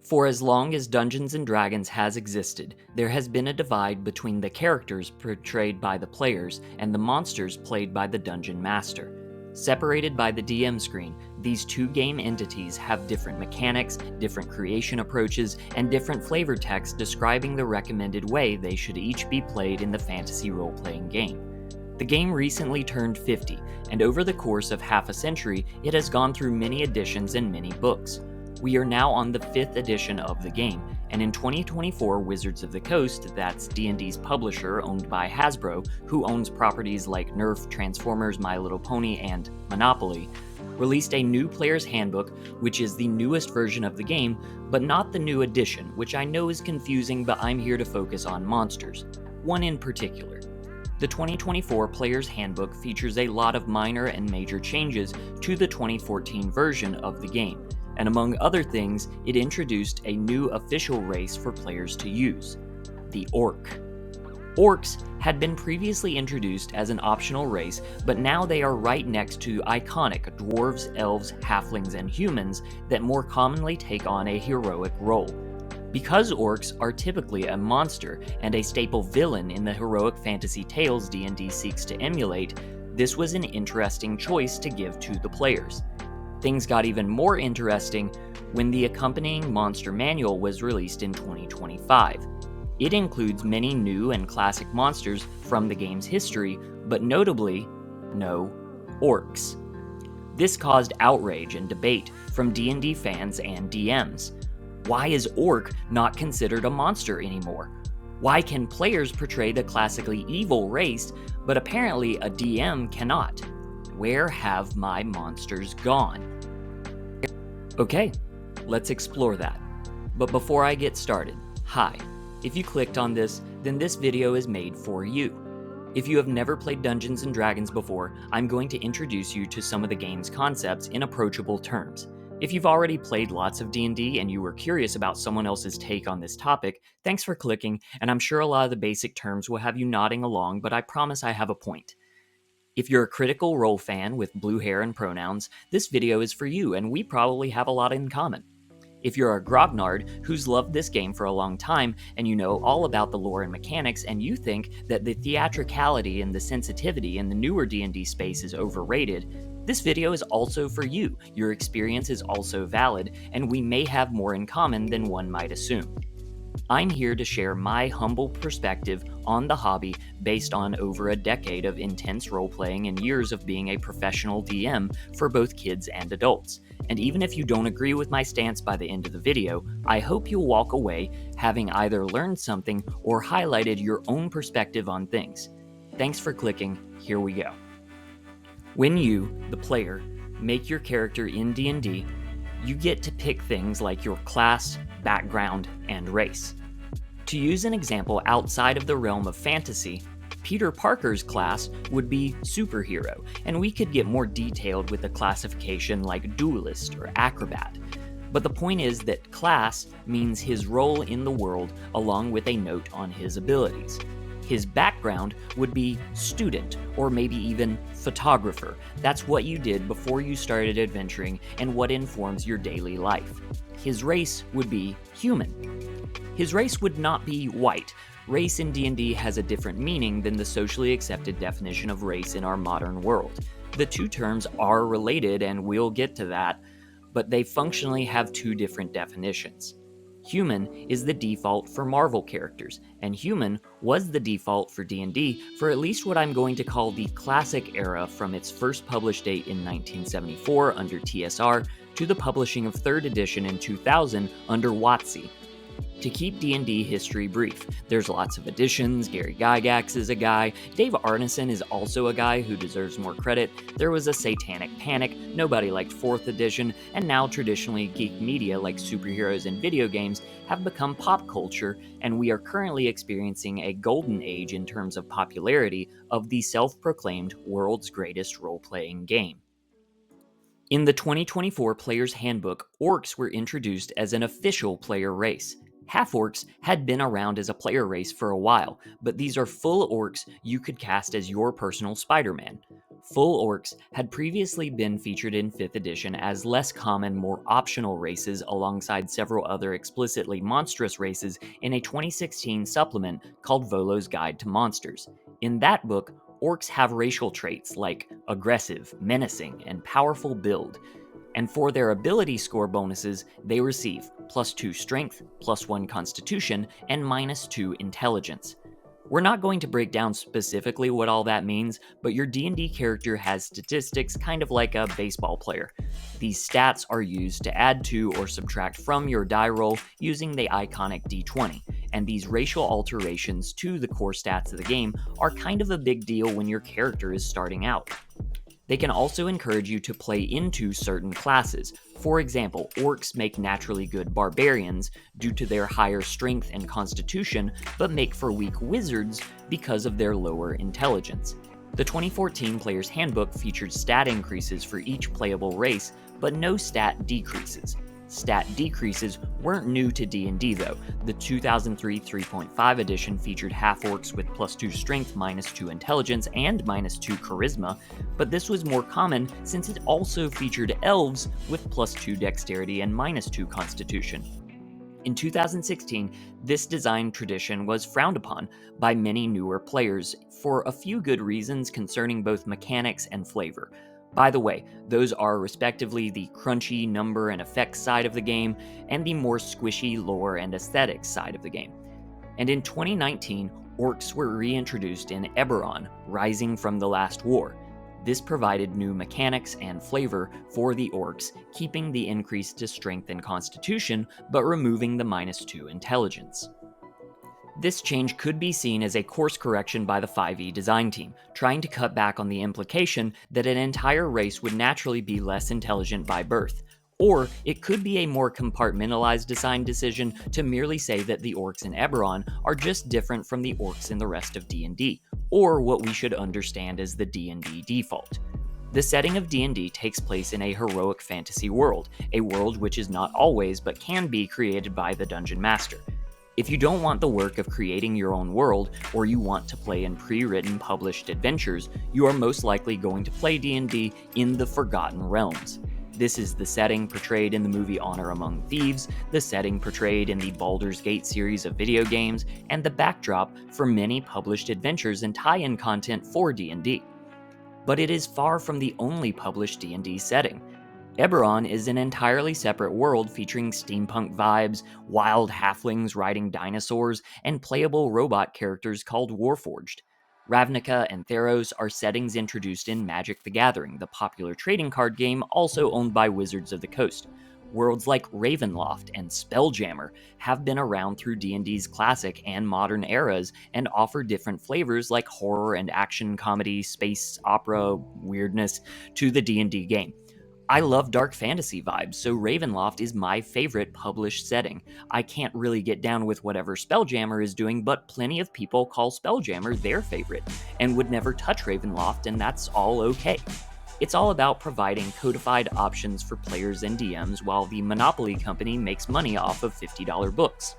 For as long as Dungeons & Dragons has existed, there has been a divide between the characters portrayed by the players and the monsters played by the Dungeon Master. Separated by the DM screen, these two game entities have different mechanics, different creation approaches, and different flavor text describing the recommended way they should each be played in the fantasy role-playing game. The game recently turned 50, and over the course of half a century, it has gone through many editions and many books. We are now on the 5th edition of the game, and in 2024, Wizards of the Coast, that's D&D's publisher owned by Hasbro, who owns properties like Nerf, Transformers, My Little Pony, and Monopoly, released a new player's handbook, which is the newest version of the game, but not the new edition, which I know is confusing, but I'm here to focus on monsters. One in particular. The 2024 Player's Handbook features a lot of minor and major changes to the 2014 version of the game, and among other things, it introduced a new official race for players to use, the Orc. Orcs had been previously introduced as an optional race, but now they are right next to iconic dwarves, elves, halflings, and humans that more commonly take on a heroic role. Because orcs are typically a monster and a staple villain in the heroic fantasy tales D&D seeks to emulate, this was an interesting choice to give to the players. Things got even more interesting when the accompanying monster manual was released in 2025. It includes many new and classic monsters from the game's history, but notably, no orcs. This caused outrage and debate from D&D fans and DMs. Why is orc not considered a monster anymore? Why can players portray the classically evil race, but apparently a DM cannot? Where have my monsters gone? Okay, let's explore that. But before I get started, hi. If you clicked on this, then this video is made for you. If you have never played Dungeons & Dragons before, I'm going to introduce you to some of the game's concepts in approachable terms. If you've already played lots of D&D and you were curious about someone else's take on this topic, thanks for clicking, and I'm sure a lot of the basic terms will have you nodding along, but I promise I have a point. If you're a Critical Role fan with blue hair and pronouns, this video is for you, and we probably have a lot in common. If you're a grognard who's loved this game for a long time, and you know all about the lore and mechanics, and you think that the theatricality and the sensitivity in the newer D&D space is overrated, this video is also for you. Your experience is also valid, and we may have more in common than one might assume. I'm here to share my humble perspective on the hobby based on over a decade of intense role-playing and years of being a professional DM for both kids and adults. And even if you don't agree with my stance by the end of the video, I hope you'll walk away having either learned something or highlighted your own perspective on things. Thanks for clicking, here we go. When you, the player, make your character in D&D, you get to pick things like your class, background, and race. To use an example outside of the realm of fantasy, Peter Parker's class would be superhero, and we could get more detailed with a classification like duelist or acrobat. But the point is that class means his role in the world along with a note on his abilities. His background would be student, or maybe even photographer. That's what you did before you started adventuring and what informs your daily life. His race would be human. His race would not be white. Race in D&D has a different meaning than the socially accepted definition of race in our modern world. The two terms are related, and we'll get to that, but they functionally have two different definitions. Human is the default for Marvel characters, and human was the default for D&D for at least what I'm going to call the classic era from its first published date in 1974 under TSR to the publishing of 3rd edition in 2000 under WotC. To keep D&D history brief, there's lots of editions. Gary Gygax is a guy, Dave Arneson is also a guy who deserves more credit, there was a Satanic Panic, nobody liked 4th edition, and now traditionally geek media like superheroes and video games have become pop culture, and we are currently experiencing a golden age in terms of popularity of the self-proclaimed world's greatest role-playing game. In the 2024 Player's Handbook, orcs were introduced as an official player race. Half-orcs had been around as a player race for a while, but these are full orcs you could cast as your personal Spider-Man. Full Orcs had previously been featured in 5th edition as less common, more optional races alongside several other explicitly monstrous races in a 2016 supplement called Volo's Guide to Monsters. In that book, orcs have racial traits like aggressive, menacing, and powerful build. And for their ability score bonuses, they receive +2 strength, +1 constitution, and -2 intelligence. We're not going to break down specifically what all that means, but your D&D character has statistics kind of like a baseball player. These stats are used to add to or subtract from your die roll using the iconic D20, and these racial alterations to the core stats of the game are kind of a big deal when your character is starting out. They can also encourage you to play into certain classes. For example, orcs make naturally good barbarians due to their higher strength and constitution, but make for weak wizards because of their lower intelligence. The 2014 Player's Handbook featured stat increases for each playable race, but no stat decreases. Stat decreases weren't new to D&D though. The 2003 3.5 edition featured half-orcs with +2 strength, -2 intelligence, and -2 charisma, but this was more common since it also featured elves with +2 dexterity and -2 constitution. In 2016, this design tradition was frowned upon by many newer players for a few good reasons concerning both mechanics and flavor. By the way, those are respectively the crunchy number and effects side of the game, and the more squishy lore and aesthetics side of the game. And in 2019, orcs were reintroduced in Eberron, Rising from the Last War. This provided new mechanics and flavor for the orcs, keeping the increase to strength and constitution, but removing the -2 intelligence. This change could be seen as a course correction by the 5e design team, trying to cut back on the implication that an entire race would naturally be less intelligent by birth. Or it could be a more compartmentalized design decision to merely say that the orcs in Eberron are just different from the orcs in the rest of D&D, or what we should understand as the D&D default. The setting of D&D takes place in a heroic fantasy world, a world which is not always but can be created by the Dungeon Master. If you don't want the work of creating your own world, or you want to play in pre-written published adventures, you are most likely going to play D&D in the Forgotten Realms. This is the setting portrayed in the movie Honor Among Thieves, the setting portrayed in the Baldur's Gate series of video games, and the backdrop for many published adventures and tie-in content for D&D. But it is far from the only published D&D setting. Eberron is an entirely separate world featuring steampunk vibes, wild halflings riding dinosaurs, and playable robot characters called Warforged. Ravnica and Theros are settings introduced in Magic the Gathering, the popular trading card game also owned by Wizards of the Coast. Worlds like Ravenloft and Spelljammer have been around through D&D's classic and modern eras and offer different flavors like horror and action comedy, space opera, weirdness to the D&D game. I love dark fantasy vibes, so Ravenloft is my favorite published setting. I can't really get down with whatever Spelljammer is doing, but plenty of people call Spelljammer their favorite, and would never touch Ravenloft, and that's all okay. It's all about providing codified options for players and DMs while the Monopoly company makes money off of $50 books.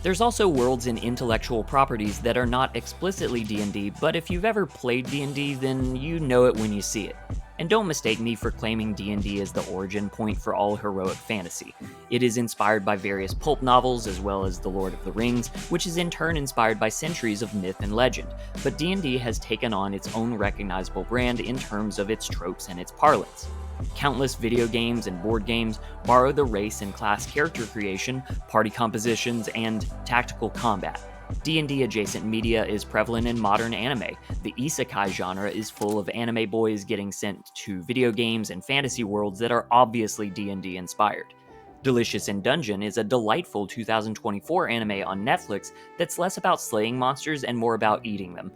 There's also worlds and intellectual properties that are not explicitly D&D, but if you've ever played D&D, then you know it when you see it. And don't mistake me for claiming D&D as the origin point for all heroic fantasy. It is inspired by various pulp novels as well as The Lord of the Rings, which is in turn inspired by centuries of myth and legend. But D&D has taken on its own recognizable brand in terms of its tropes and its parlance. Countless video games and board games borrow the race and class character creation, party compositions, and tactical combat. D&D adjacent media is prevalent in modern anime. The isekai genre is full of anime boys getting sent to video games and fantasy worlds that are obviously D&D inspired. Delicious in Dungeon is a delightful 2024 anime on Netflix that's less about slaying monsters and more about eating them.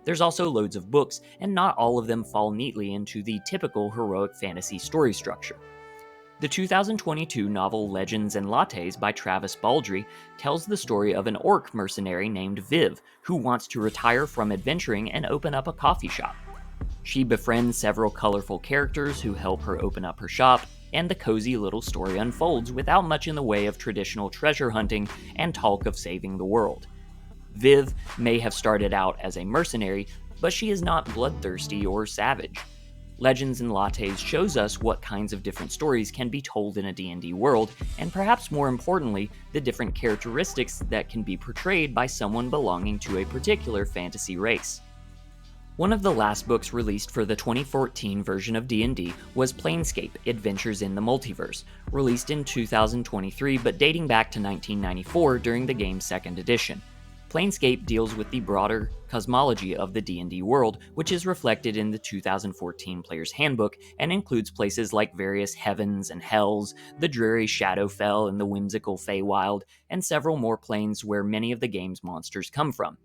There's also loads of books, and not all of them fall neatly into the typical heroic fantasy story structure. The 2022 novel Legends and Lattes by Travis Baldree tells the story of an orc mercenary named Viv, who wants to retire from adventuring and open up a coffee shop. She befriends several colorful characters who help her open up her shop, and the cozy little story unfolds without much in the way of traditional treasure hunting and talk of saving the world. Viv may have started out as a mercenary, but she is not bloodthirsty or savage. Legends and Lattes shows us what kinds of different stories can be told in a D&D world, and perhaps more importantly, the different characteristics that can be portrayed by someone belonging to a particular fantasy race. One of the last books released for the 2014 version of D&D was Planescape: Adventures in the Multiverse, released in 2023 but dating back to 1994 during the game's second edition. Planescape deals with the broader cosmology of the D&D world, which is reflected in the 2014 Player's Handbook and includes places like various heavens and hells, the dreary Shadowfell and the whimsical Feywild, and several more planes where many of the game's monsters come from.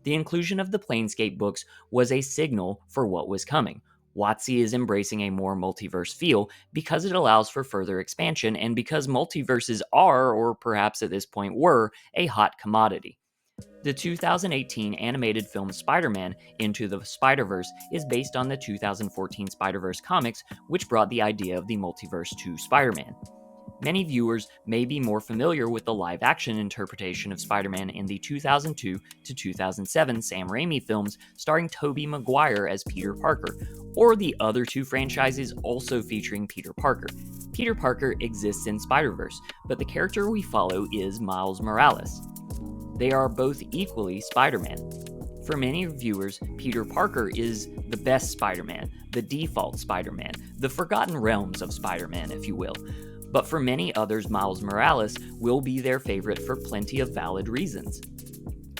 The inclusion of the Planescape books was a signal for what was coming. WotC is embracing a more multiverse feel because it allows for further expansion and because multiverses are, or perhaps at this point were, a hot commodity. The 2018 animated film Spider-Man: Into the Spider-Verse is based on the 2014 Spider-Verse comics, which brought the idea of the multiverse to Spider-Man. Many viewers may be more familiar with the live-action interpretation of Spider-Man in the 2002 to 2007 Sam Raimi films starring Tobey Maguire as Peter Parker, or the other two franchises also featuring Peter Parker. Peter Parker exists in Spider-Verse, but the character we follow is Miles Morales. They are both equally Spider-Man. For many viewers, Peter Parker is the best Spider-Man, the default Spider-Man, the Forgotten Realms of Spider-Man, if you will. But for many others, Miles Morales will be their favorite for plenty of valid reasons.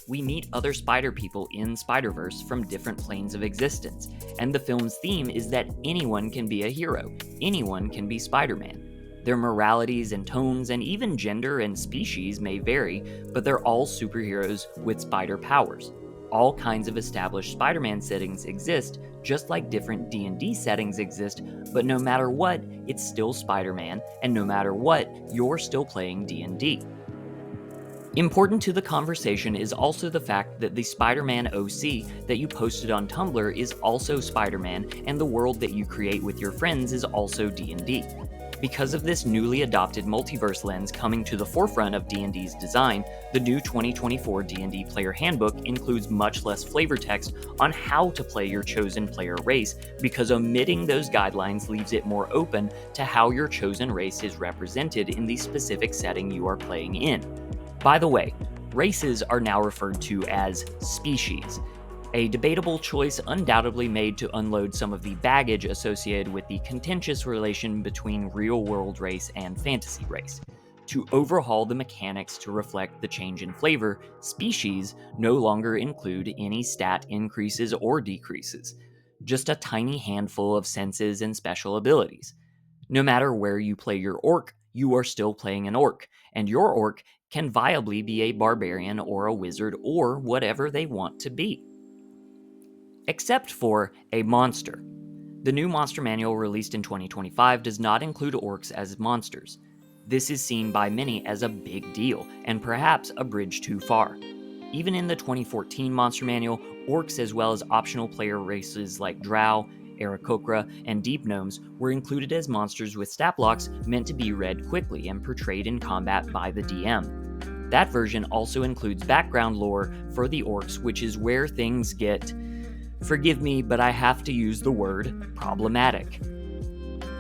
We meet other Spider-People in Spider-Verse from different planes of existence, and the film's theme is that anyone can be a hero, anyone can be Spider-Man. Their moralities and tones and even gender and species may vary, but they're all superheroes with spider powers. All kinds of established Spider-Man settings exist, just like different D&D settings exist, but no matter what, it's still Spider-Man, and no matter what, you're still playing D&D. Important to the conversation is also the fact that the Spider-Man OC that you posted on Tumblr is also Spider-Man, and the world that you create with your friends is also D&D. Because of this newly adopted multiverse lens coming to the forefront of D&D's design, the new 2024 D&D Player Handbook includes much less flavor text on how to play your chosen player race, because omitting those guidelines leaves it more open to how your chosen race is represented in the specific setting you are playing in. By the way, races are now referred to as species, a debatable choice undoubtedly made to unload some of the baggage associated with the contentious relation between real-world race and fantasy race. To overhaul the mechanics to reflect the change in flavor, species no longer include any stat increases or decreases, just a tiny handful of senses and special abilities. No matter where you play your orc, you are still playing an orc, and your orc can viably be a barbarian or a wizard or whatever they want to be. Except for a monster. The new monster manual released in 2025 does not include orcs as monsters. This is seen by many as a big deal, and perhaps a bridge too far. Even in the 2014 monster manual, orcs as well as optional player races like drow, Aarakocra, and deep gnomes were included as monsters with stat blocks meant to be read quickly and portrayed in combat by the DM. That version also includes background lore for the orcs, which is where things get, forgive me, but I have to use the word, problematic.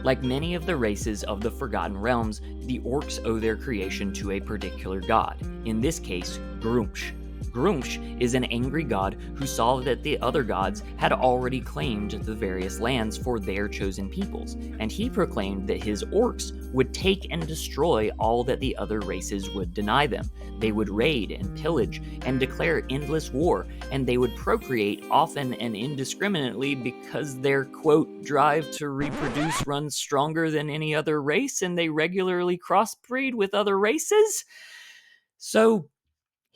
Like many of the races of the Forgotten Realms, the orcs owe their creation to a particular god, in this case, Gruumsh. Gruumsh is an angry god who saw that the other gods had already claimed the various lands for their chosen peoples, and he proclaimed that his orcs would take and destroy all that the other races would deny them. They would raid and pillage and declare endless war, and they would procreate often and indiscriminately because their, quote, drive to reproduce runs stronger than any other race, and they regularly crossbreed with other races. So,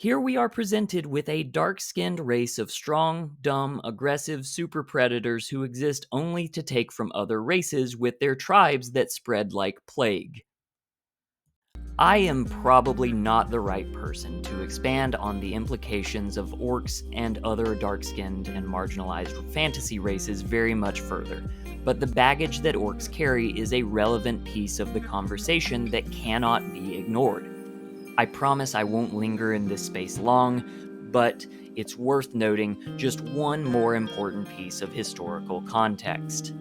here we are presented with a dark-skinned race of strong, dumb, aggressive super predators who exist only to take from other races with their tribes that spread like plague. I am probably not the right person to expand on the implications of orcs and other dark-skinned and marginalized fantasy races very much further, but the baggage that orcs carry is a relevant piece of the conversation that cannot be ignored. I promise I won't linger in this space long, but it's worth noting just one more important piece of historical context.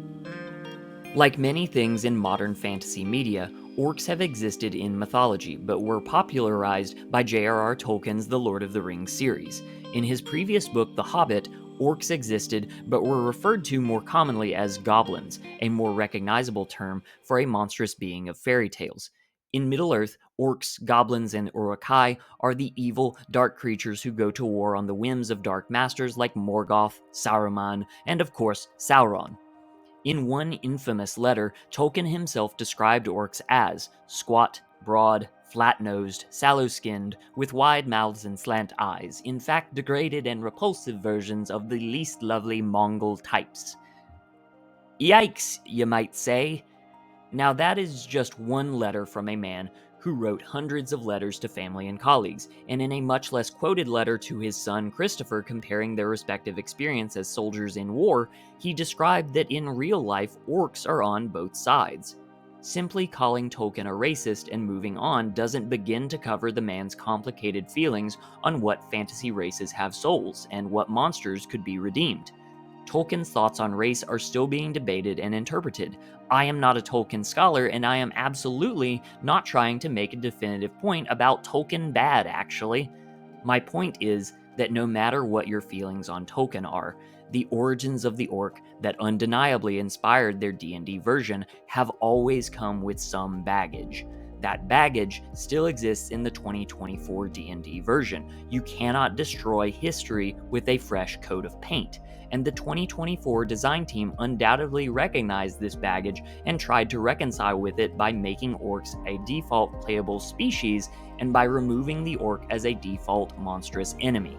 Like many things in modern fantasy media, orcs have existed in mythology, but were popularized by J.R.R. Tolkien's The Lord of the Rings series. In his previous book, The Hobbit, orcs existed but were referred to more commonly as goblins, a more recognizable term for a monstrous being of fairy tales. In Middle-earth, orcs, goblins, and Uruk-hai are the evil, dark creatures who go to war on the whims of dark masters like Morgoth, Saruman, and of course, Sauron. In one infamous letter, Tolkien himself described orcs as squat, broad, flat-nosed, sallow-skinned, with wide mouths and slant eyes, in fact degraded and repulsive versions of the least lovely Mongol types. Yikes, you might say. Now that is just one letter from a man who wrote hundreds of letters to family and colleagues, and in a much less quoted letter to his son Christopher comparing their respective experience as soldiers in war, he described that in real life orcs are on both sides. Simply calling Tolkien a racist and moving on doesn't begin to cover the man's complicated feelings on what fantasy races have souls and what monsters could be redeemed. Tolkien's thoughts on race are still being debated and interpreted. I am not a Tolkien scholar, and I am absolutely not trying to make a definitive point about Tolkien bad, actually. My point is that no matter what your feelings on Tolkien are, the origins of the orc that undeniably inspired their D&D version have always come with some baggage. That baggage still exists in the 2024 D&D version. You cannot destroy history with a fresh coat of paint, and the 2024 design team undoubtedly recognized this baggage and tried to reconcile with it by making orcs a default playable species and by removing the orc as a default monstrous enemy.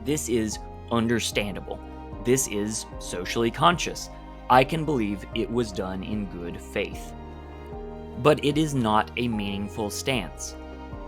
This is understandable. This is socially conscious. I can believe it was done in good faith. But it is not a meaningful stance.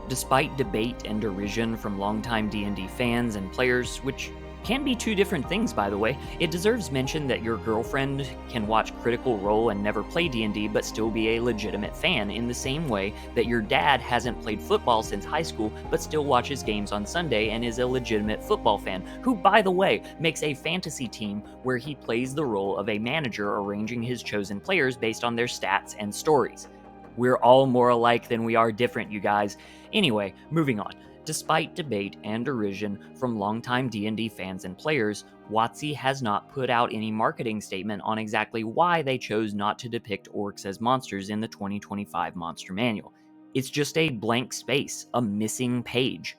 Despite debate and derision from longtime D&D fans and players, which can be two different things, by the way, it deserves mention that your girlfriend can watch Critical Role and never play D&D but still be a legitimate fan, in the same way that your dad hasn't played football since high school but still watches games on Sunday and is a legitimate football fan, who, by the way, makes a fantasy team where he plays the role of a manager arranging his chosen players based on their stats and stories. We're all more alike than we are different, you guys. Anyway, moving on. Despite debate and derision from longtime D&D fans and players, WotC has not put out any marketing statement on exactly why they chose not to depict orcs as monsters in the 2025 Monster Manual. It's just a blank space, a missing page.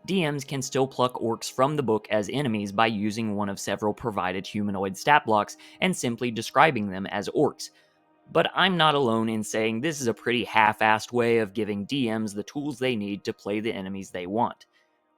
DMs can still pluck orcs from the book as enemies by using one of several provided humanoid stat blocks and simply describing them as orcs. But I'm not alone in saying this is a pretty half-assed way of giving DMs the tools they need to play the enemies they want.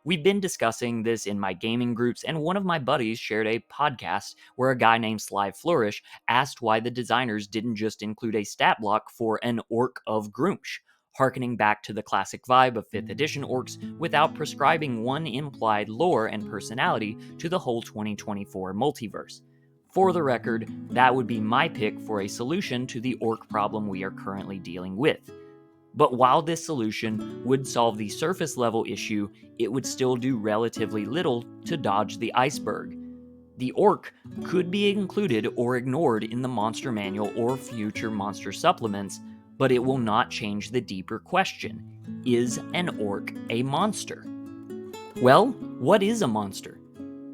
We've been discussing this in my gaming groups, and one of my buddies shared a podcast where a guy named Sly Flourish asked why the designers didn't just include a stat block for an Orc of Groomsh, harkening back to the classic vibe of 5th edition orcs without prescribing one implied lore and personality to the whole 2024 multiverse. For the record, that would be my pick for a solution to the orc problem we are currently dealing with. But while this solution would solve the surface level issue, it would still do relatively little to dodge the iceberg. The orc could be included or ignored in the monster manual or future monster supplements, but it will not change the deeper question: is an orc a monster? Well, what is a monster?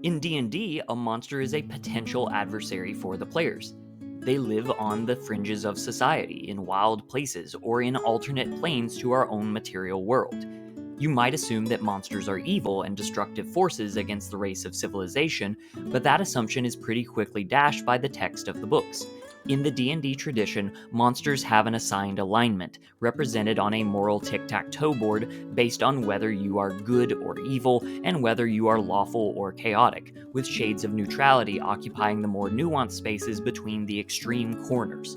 In D&D, a monster is a potential adversary for the players. They live on the fringes of society, in wild places, or in alternate planes to our own material world. You might assume that monsters are evil and destructive forces against the race of civilization, but that assumption is pretty quickly dashed by the text of the books. In the D&D tradition, monsters have an assigned alignment, represented on a moral tic-tac-toe board based on whether you are good or evil and whether you are lawful or chaotic, with shades of neutrality occupying the more nuanced spaces between the extreme corners.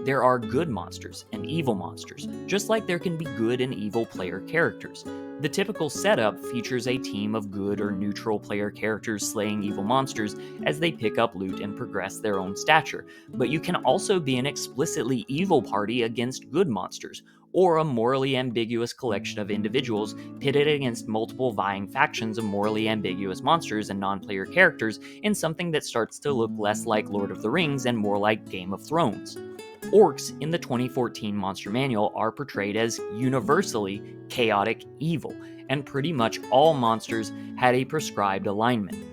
There are good monsters and evil monsters, just like there can be good and evil player characters. The typical setup features a team of good or neutral player characters slaying evil monsters as they pick up loot and progress their own stature, but you can also be an explicitly evil party against good monsters, or a morally ambiguous collection of individuals pitted against multiple vying factions of morally ambiguous monsters and non-player characters in something that starts to look less like Lord of the Rings and more like Game of Thrones. Orcs in the 2014 Monster Manual are portrayed as universally chaotic evil, and pretty much all monsters had a prescribed alignment.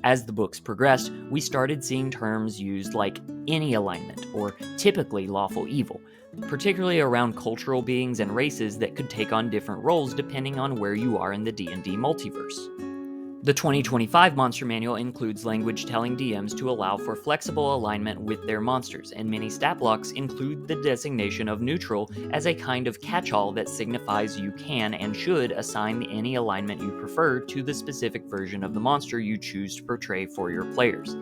As the books progressed, we started seeing terms used like any alignment or typically lawful evil, particularly around cultural beings and races that could take on different roles depending on where you are in the D&D multiverse. The 2025 Monster Manual includes language telling DMs to allow for flexible alignment with their monsters, and many stat blocks include the designation of neutral as a kind of catch-all that signifies you can and should assign any alignment you prefer to the specific version of the monster you choose to portray for your players.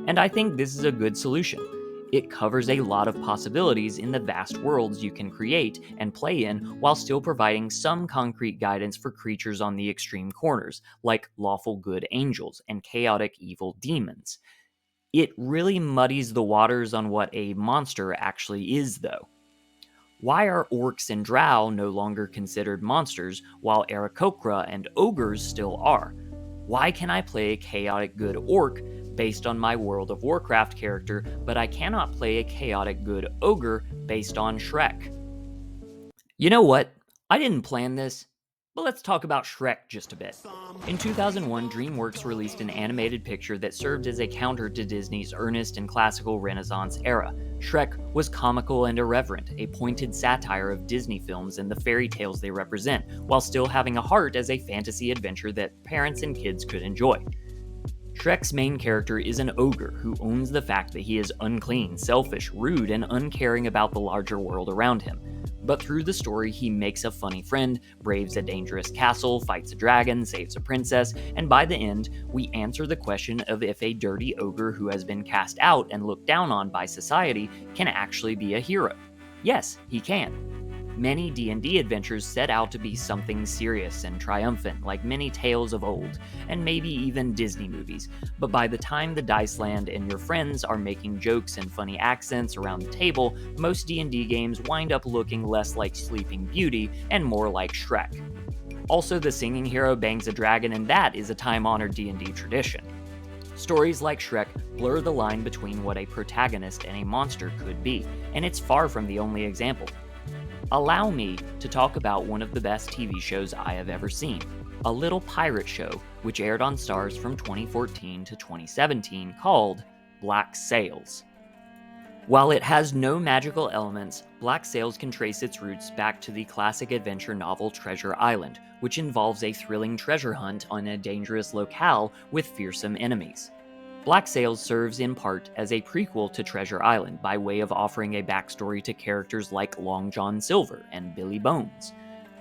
And I think this is a good solution. It covers a lot of possibilities in the vast worlds you can create and play in while still providing some concrete guidance for creatures on the extreme corners, like lawful good angels and chaotic evil demons. It really muddies the waters on what a monster actually is, though. Why are orcs and drow no longer considered monsters, while Aarakocra and ogres still are? Why can I play a chaotic good orc based on my World of Warcraft character, but I cannot play a chaotic good ogre based on Shrek? You know what? I didn't plan this, but let's talk about Shrek just a bit. In 2001, DreamWorks released an animated picture that served as a counter to Disney's earnest and classical Renaissance era. Shrek was comical and irreverent, a pointed satire of Disney films and the fairy tales they represent, while still having a heart as a fantasy adventure that parents and kids could enjoy. Shrek's main character is an ogre who owns the fact that he is unclean, selfish, rude, and uncaring about the larger world around him. But through the story, he makes a funny friend, braves a dangerous castle, fights a dragon, saves a princess, and by the end, we answer the question of if a dirty ogre who has been cast out and looked down on by society can actually be a hero. Yes, he can. Many D&D adventures set out to be something serious and triumphant, like many tales of old, and maybe even Disney movies, but by the time the dice land and your friends are making jokes and funny accents around the table, most D&D games wind up looking less like Sleeping Beauty and more like Shrek. Also, the singing hero bangs a dragon, and that is a time-honored D&D tradition. Stories like Shrek blur the line between what a protagonist and a monster could be, and it's far from the only example. Allow me to talk about one of the best TV shows I have ever seen, a little pirate show which aired on Starz from 2014 to 2017 called Black Sails. While it has no magical elements, Black Sails can trace its roots back to the classic adventure novel Treasure Island, which involves a thrilling treasure hunt on a dangerous locale with fearsome enemies. Black Sails serves in part as a prequel to Treasure Island by way of offering a backstory to characters like Long John Silver and Billy Bones.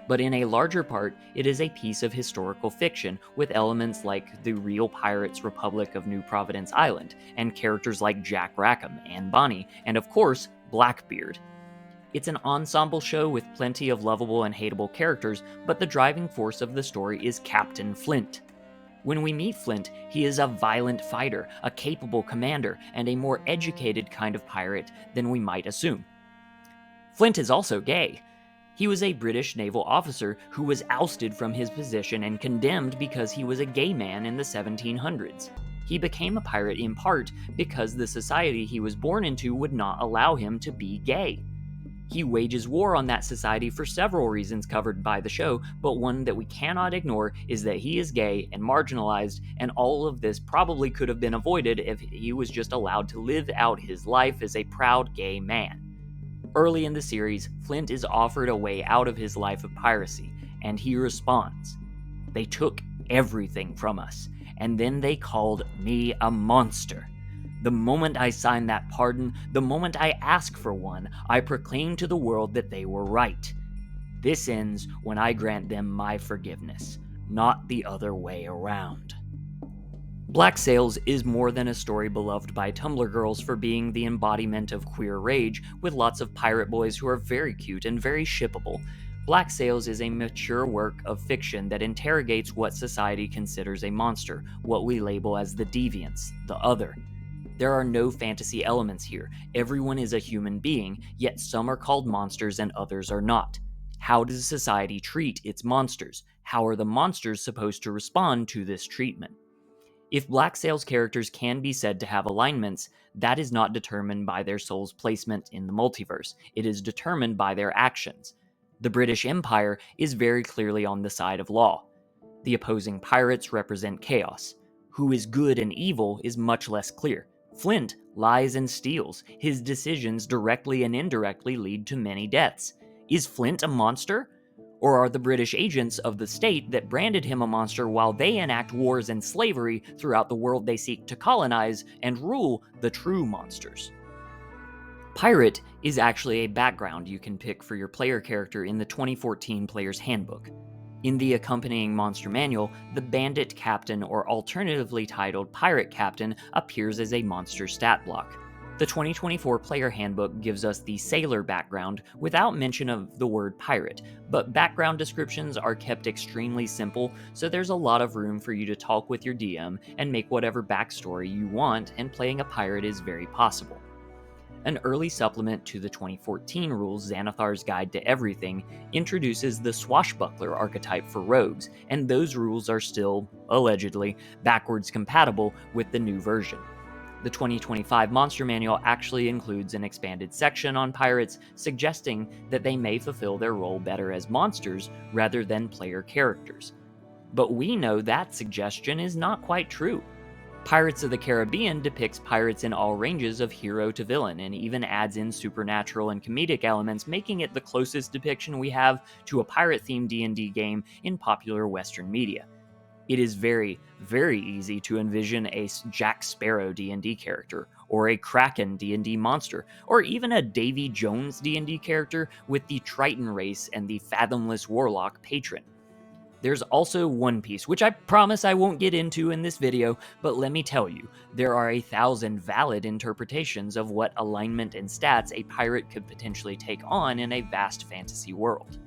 But in a larger part, it is a piece of historical fiction with elements like the real pirates' Republic of New Providence Island, and characters like Jack Rackham, Anne Bonny, and of course, Blackbeard. It's an ensemble show with plenty of lovable and hateable characters, but the driving force of the story is Captain Flint. When we meet Flint, he is a violent fighter, a capable commander, and a more educated kind of pirate than we might assume. Flint is also gay. He was a British naval officer who was ousted from his position and condemned because he was a gay man in the 1700s. He became a pirate in part because the society he was born into would not allow him to be gay. He wages war on that society for several reasons covered by the show, but one that we cannot ignore is that he is gay and marginalized, and all of this probably could have been avoided if he was just allowed to live out his life as a proud gay man. Early in the series, Flint is offered a way out of his life of piracy, and he responds, "They took everything from us, and then they called me a monster. The moment I sign that pardon, the moment I ask for one, I proclaim to the world that they were right. This ends when I grant them my forgiveness, not the other way around." Black Sails is more than a story beloved by Tumblr girls for being the embodiment of queer rage, with lots of pirate boys who are very cute and very shippable. Black Sails is a mature work of fiction that interrogates what society considers a monster, what we label as the deviants, the other. There are no fantasy elements here. Everyone is a human being, yet some are called monsters and others are not. How does society treat its monsters? How are the monsters supposed to respond to this treatment? If Black Sail's characters can be said to have alignments, that is not determined by their soul's placement in the multiverse. It is determined by their actions. The British Empire is very clearly on the side of law. The opposing pirates represent chaos. Who is good and evil is much less clear. Flint lies and steals. His decisions directly and indirectly lead to many deaths. Is Flint a monster? Or are the British agents of the state that branded him a monster while they enact wars and slavery throughout the world they seek to colonize and rule the true monsters? Pirate is actually a background you can pick for your player character in the 2014 Player's Handbook. In the accompanying monster manual, the Bandit Captain, or alternatively titled Pirate Captain, appears as a monster stat block. The 2024 Player Handbook gives us the sailor background without mention of the word pirate, but background descriptions are kept extremely simple, so there's a lot of room for you to talk with your DM and make whatever backstory you want, and playing a pirate is very possible. An early supplement to the 2014 rules, Xanathar's Guide to Everything, introduces the swashbuckler archetype for rogues, and those rules are still, allegedly, backwards compatible with the new version. The 2025 Monster Manual actually includes an expanded section on pirates, suggesting that they may fulfill their role better as monsters rather than player characters. But we know that suggestion is not quite true. Pirates of the Caribbean depicts pirates in all ranges of hero to villain, and even adds in supernatural and comedic elements, making it the closest depiction we have to a pirate-themed D&D game in popular Western media. It is very, very easy to envision a Jack Sparrow D&D character, or a Kraken D&D monster, or even a Davy Jones D&D character with the Triton race and the Fathomless Warlock patron. There's also One Piece, which I promise I won't get into in this video, but let me tell you, there are 1,000 valid interpretations of what alignment and stats a pirate could potentially take on in a vast fantasy world.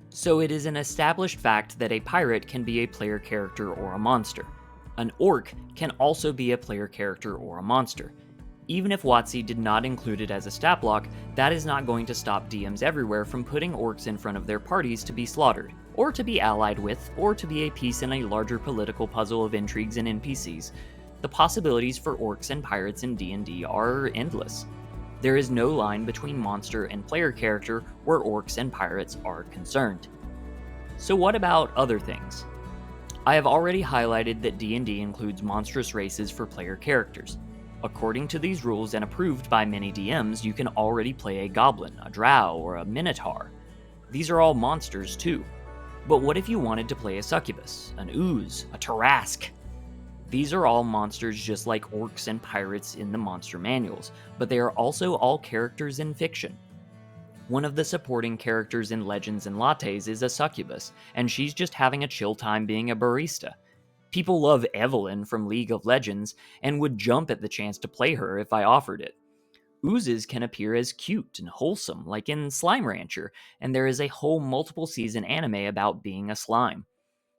So it is an established fact that a pirate can be a player character or a monster. An orc can also be a player character or a monster. Even if WotC did not include it as a stat block, that is not going to stop DMs everywhere from putting orcs in front of their parties to be slaughtered, or to be allied with, or to be a piece in a larger political puzzle of intrigues and NPCs. The possibilities for orcs and pirates in D&D are endless. There is no line between monster and player character where orcs and pirates are concerned. So what about other things? I have already highlighted that D&D includes monstrous races for player characters. According to these rules and approved by many DMs, you can already play a goblin, a drow, or a minotaur. These are all monsters too. But what if you wanted to play a succubus, an ooze, a Tarrasque? These are all monsters just like orcs and pirates in the monster manuals, but they are also all characters in fiction. One of the supporting characters in Legends and Lattes is a succubus, and she's just having a chill time being a barista. People love Evelyn from League of Legends, and would jump at the chance to play her if I offered it. Oozes can appear as cute and wholesome, like in Slime Rancher, and there is a whole multiple season anime about being a slime.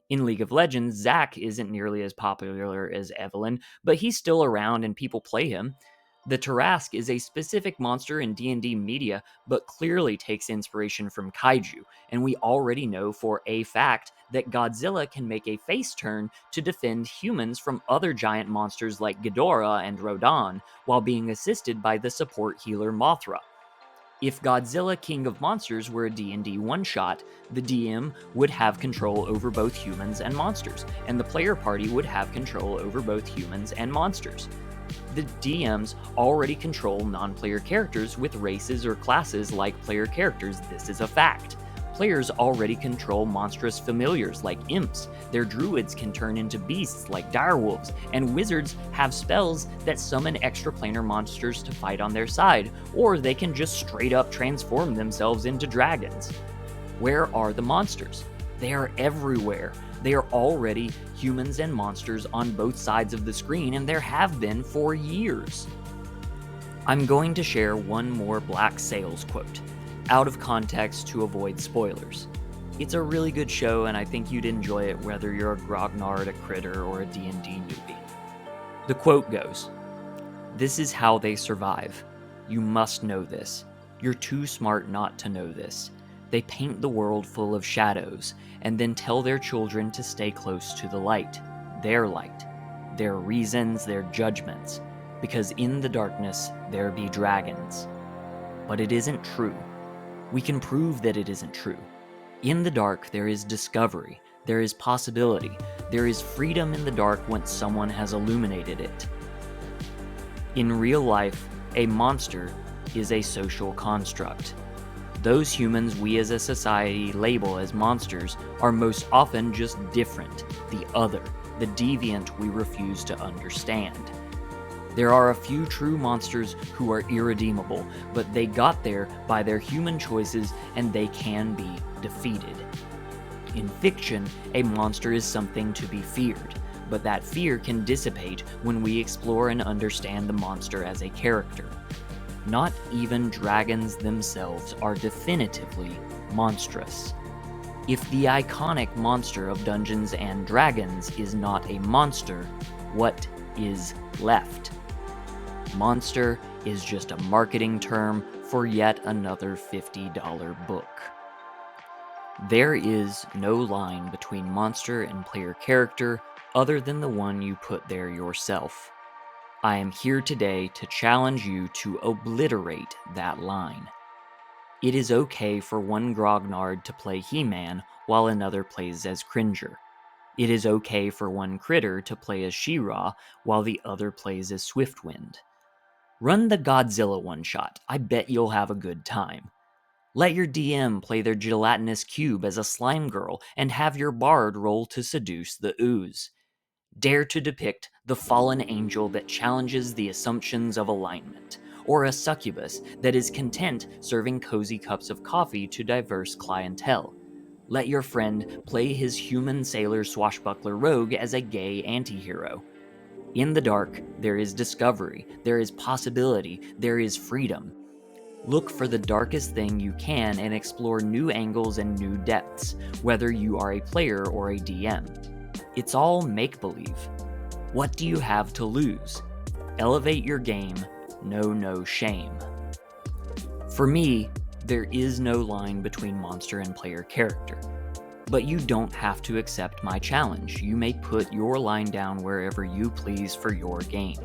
In League of Legends, Zac isn't nearly as popular as Evelyn, but he's still around and people play him. The Tarrasque is a specific monster in D&D media, but clearly takes inspiration from kaiju, and we already know for a fact that Godzilla can make a face turn to defend humans from other giant monsters like Ghidorah and Rodan, while being assisted by the support healer Mothra. If Godzilla King of Monsters were a D&D one-shot, the DM would have control over both humans and monsters, and the player party would have control over both humans and monsters. The DMs already control non-player characters with races or classes like player characters. This is a fact. Players already control monstrous familiars like imps, their druids can turn into beasts like direwolves, and wizards have spells that summon extraplanar monsters to fight on their side, or they can just straight up transform themselves into dragons. Where are the monsters? They are everywhere. They are already humans and monsters on both sides of the screen, and there have been for years. I'm going to share one more Black Sails quote, out of context to avoid spoilers. It's a really good show, and I think you'd enjoy it whether you're a grognard, a critter, or a D&D newbie. The quote goes, This is how they survive. You must know this. You're too smart not to know this. They paint the world full of shadows, and then tell their children to stay close to the light, their reasons, their judgments, because in the darkness there be dragons. But it isn't true. We can prove that it isn't true. In the dark there is discovery, there is possibility, there is freedom in the dark once someone has illuminated it. In real life, a monster is a social construct. Those humans we as a society label as monsters are most often just different, the other, the deviant we refuse to understand. There are a few true monsters who are irredeemable, but they got there by their human choices and they can be defeated. In fiction, a monster is something to be feared, but that fear can dissipate when we explore and understand the monster as a character. Not even dragons themselves are definitively monstrous. If the iconic monster of Dungeons and Dragons is not a monster, what is left? Monster is just a marketing term for yet another $50 book. There is no line between monster and player character other than the one you put there yourself. I am here today to challenge you to obliterate that line. It is okay for one grognard to play He-Man while another plays as Cringer. It is okay for one critter to play as She-Ra while the other plays as Swiftwind. Run the Godzilla one-shot, I bet you'll have a good time. Let your DM play their gelatinous cube as a slime girl and have your bard roll to seduce the ooze. Dare to depict the fallen angel that challenges the assumptions of alignment, or a succubus that is content serving cozy cups of coffee to diverse clientele. Let your friend play his human sailor swashbuckler rogue as a gay anti-hero. In the dark, there is discovery, there is possibility, there is freedom. Look for the darkest thing you can and explore new angles and new depths, whether you are a player or a DM. It's all make-believe. What do you have to lose? Elevate your game, no shame. For me, there is no line between monster and player character. But you don't have to accept my challenge. You may put your line down wherever you please for your game.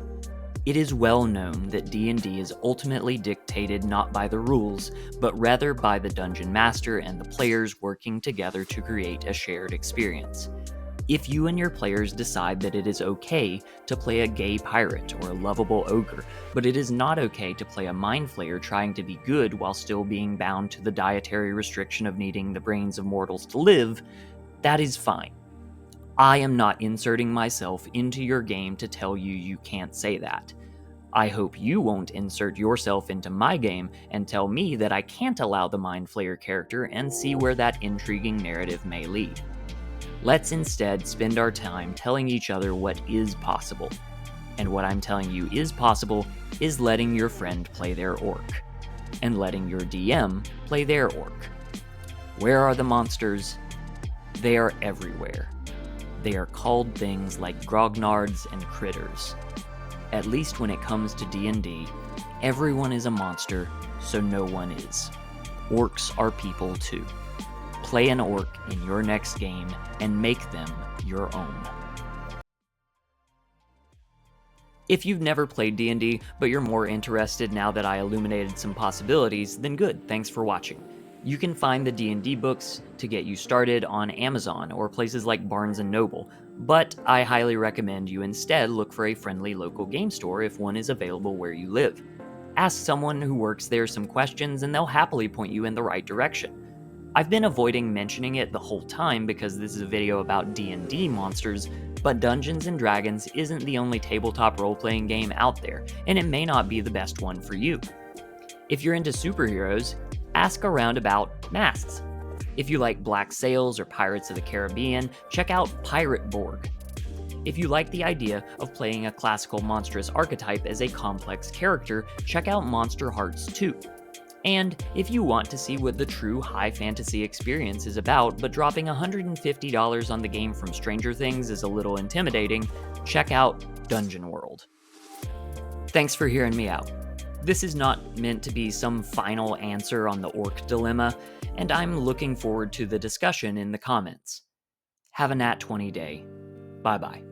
It is well known that D&D is ultimately dictated not by the rules, but rather by the dungeon master and the players working together to create a shared experience. If you and your players decide that it is okay to play a gay pirate or a lovable ogre, but it is not okay to play a mind flayer trying to be good while still being bound to the dietary restriction of needing the brains of mortals to live, that is fine. I am not inserting myself into your game to tell you you can't say that. I hope you won't insert yourself into my game and tell me that I can't allow the mind flayer character and see where that intriguing narrative may lead. Let's instead spend our time telling each other what is possible. And what I'm telling you is possible is letting your friend play their orc, and letting your DM play their orc. Where are the monsters? They are everywhere. They are called things like grognards and critters. At least when it comes to D&D, everyone is a monster, so no one is. Orcs are people too. Play an orc in your next game and make them your own. If you've never played D&D, but you're more interested now that I illuminated some possibilities, then good, thanks for watching. You can find the D&D books to get you started on Amazon or places like Barnes & Noble, but I highly recommend you instead look for a friendly local game store if one is available where you live. Ask someone who works there some questions and they'll happily point you in the right direction. I've been avoiding mentioning it the whole time because this is a video about D&D monsters, but Dungeons & Dragons isn't the only tabletop role-playing game out there, and it may not be the best one for you. If you're into superheroes, ask around about masks. If you like Black Sails or Pirates of the Caribbean, check out Pirate Borg. If you like the idea of playing a classical monstrous archetype as a complex character, check out Monster Hearts 2. And if you want to see what the true high fantasy experience is about, but dropping $150 on the game from Stranger Things is a little intimidating, check out Dungeon World. Thanks for hearing me out. This is not meant to be some final answer on the orc dilemma, and I'm looking forward to the discussion in the comments. Have a nat 20 day. Bye bye.